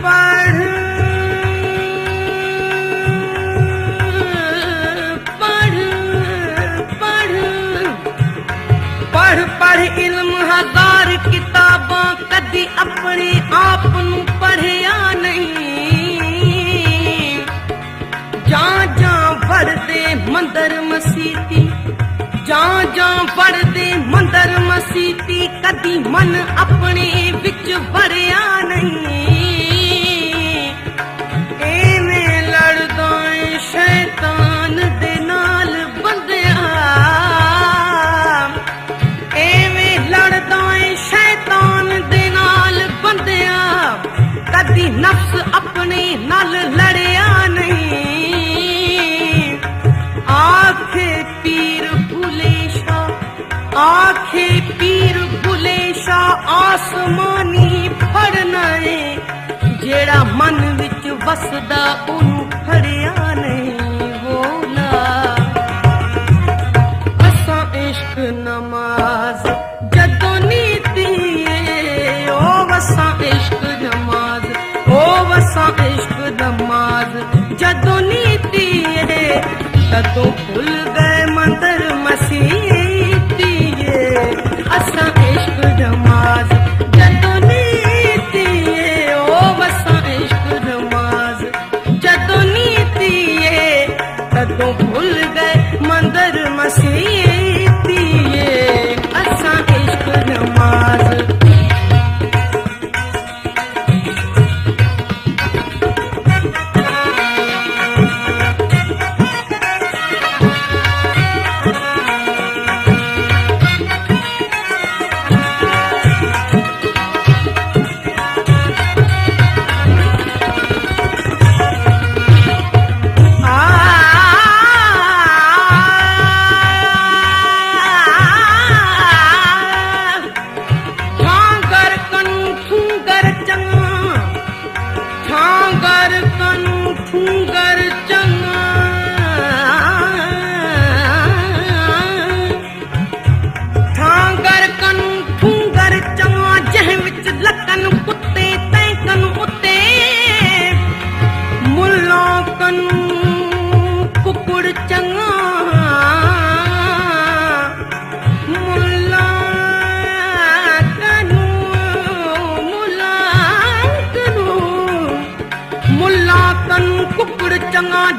पढ़ पढ़ पढ़ पढ़ पढ़ इल्म हजार किताबां कदी अपने आप नू पढ़िया नहीं जां जां पढ़दे मंदर मसीती जां जां पढ़दे मंदर मसीती कदी मन अपने विच भरिया नहीं एवें लड़दा है शैतान दे नाल बंदिया एवें लड़दा है शैतान दे नाल बंदिया कदी नफ्स अपने नाल लड़िया नहीं आखे पीर आखे पीर भुले शाह आसमानी फड़ना है जेड़ा मन विच वसदा ओनू फड़िया नहीं बोला असा इश्क नमाज जदों नीती ओ वसा इश्क नमाज ओ वसा इश्क नमाज जदों नीती तदों भुल गए मंदिर मसीह असा इश्क नमाज जदों नीती ओ वसा इश्क नमाज जदों नीती तदों भूल गए मंदिर मसीती असा इश्क नमाज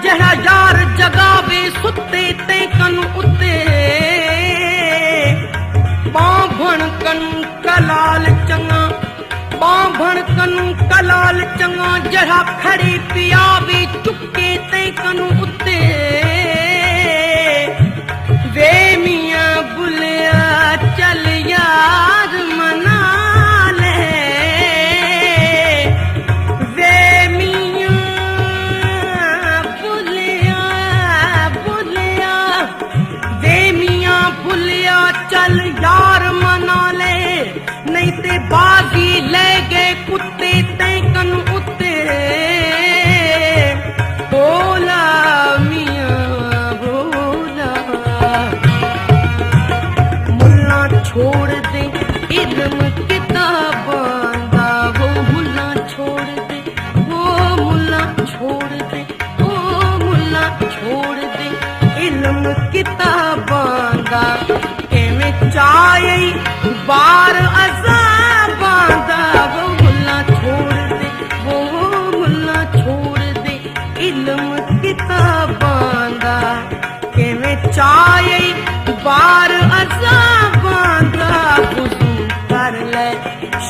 जड़ा यार जगावे सुते ते कन उते बाभण कन कलाल चंगा बाभण कन कलाल चंगा जड़ा खड़ी पियावे चुके ते कन उते वे मियां बुलिया चल यार मना ले वे चल यार मना ले नहीं ते बाजी ले गए कुत्ते तैकन उते बोला मियां बोला मुल्ला छोड़ दे इल्म किताबां दा वो मुल्ला छोड़ दे वो मुल्ला छोड़ दे वो मुल्ला छोड़ दे इल्म किताबां दा चाहे बार अज़ाबां दा वो मुल्ला छोड़ दे वो मुल्ला छोड़ दे इल्म किताबां दा किवें चाहे बार अज़ाबां दा वुज़ू कर ले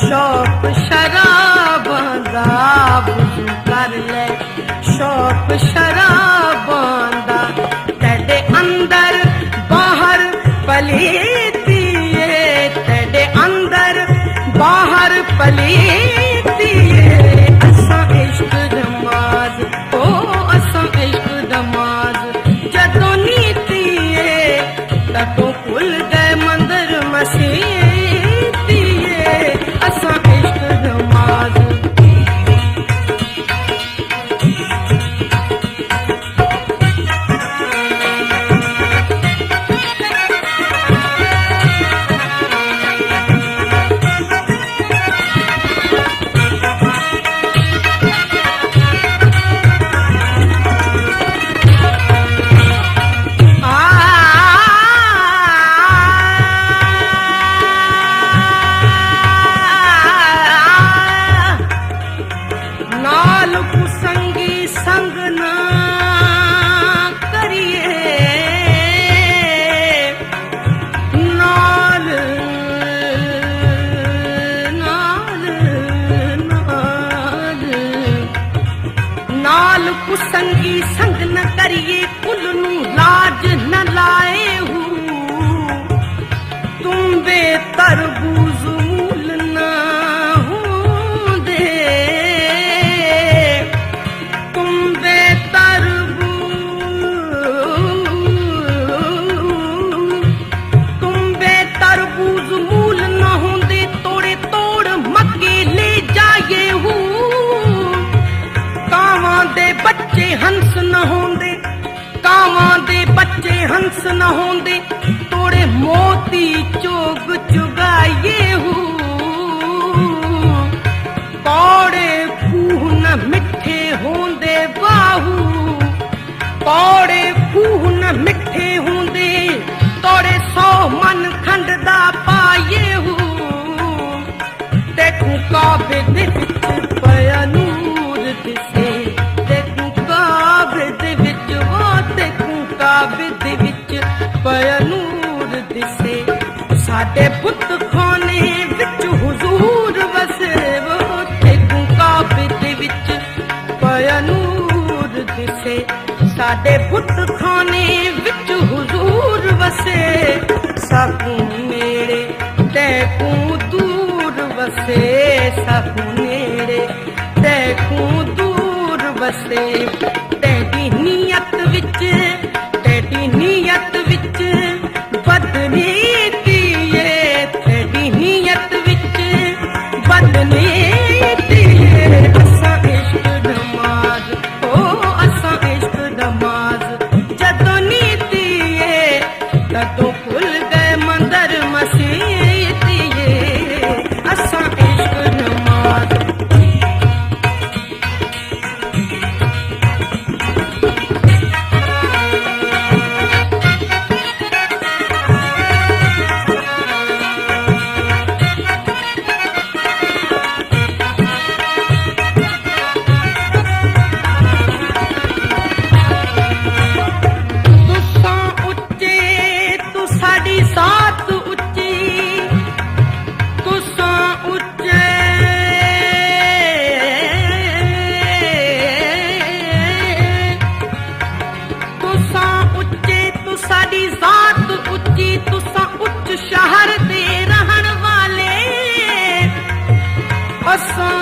शौक शराबां दा वुज़ू कर ले शौक शराबां दा तेरे अंदर बाहर पली बाहर पलीती असा इश्क नमाज ओ असा इश्क नमाज जदों नीती तदों भुल गए मंदिर मसीती असा इश्क नमाज कुसंगी संग न करिए कुल नू लाज न लाए हूँ तुम बेतरबूज मूल न होंदे तुम बेतरबूज मूल न होंदे तोड़े तोड़ मक्के ले जाए हूँ कावां दे बच्चे हंस न होंदे कावां दे बच्चे हंस न होंदे तोड़े मोती चोग चुगाए हूँ कौड़े खूह न मिठे होंदे बाहू कौड़े खूह न मिठे होंदे तोड़े 100 मन खंड दा पाए हूँ देखूं काबे दे विच पया नूर दिसे देखूं काबे दे विच देखूं काबे दे विच पया नूर दिसे साडे बुत खाने विच हुजूर वसे वो देखूं काबे दे विच पया नूर दिसे साडे बुत खाने विच हुजूर वसे साकूं नेड़े तैकूं दूर वसे साकूं नेड़े तैकूं दूर वसे तेरी नीयत विच बदनीती है तेरी नीयत विच बदनीती है असां इश्क नमाज ओ असां इश्क नमाज जदों नीती है तदों खुल गए मंदर मसीती है असां इश्क नमाज शहर दे रहन वाले असां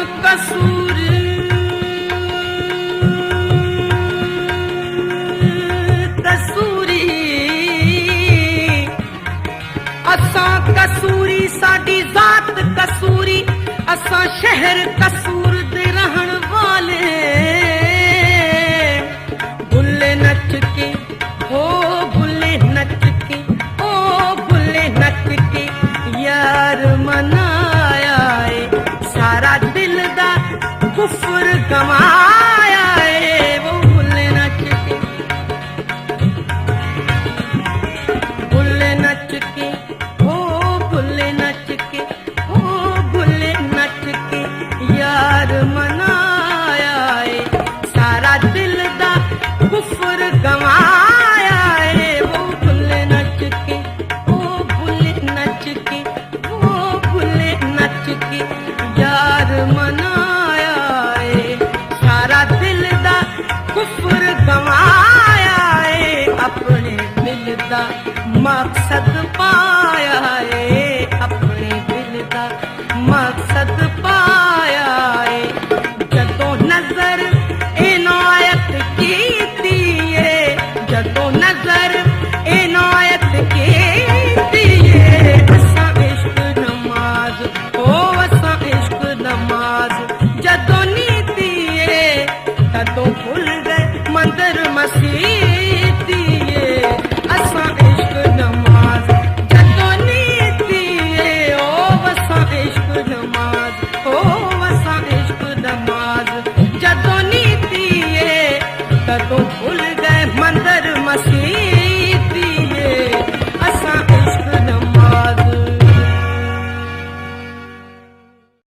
कसूरी साडी जात कसूरी असां शहर कसूर दे रहन वाले बुल्ले नच के हो बुल्ले नच के ओ बुल्ले नच के यार मनाया है सारा दिल दा कुफर गवाया है वो बुल्ले नच के बुल्ले नच के हो बुल्ले नच के हो बुल्ले नच के यार मनाया है सारा दिल दा कुफर गवाया है वो बुल्ले नच के ओ बुल्ले नच के ओ बुल्ले नच के यार मनाया है सारा दिल दा कुफर गवाया है अपने दिल दा मकसद पाया है अपने दिल दा मकसद पाया है जदों नजर इनायत कीती है जदों नजर इनायत कीती है असां इश्क नमाज ओ असां इश्क नमाज जदों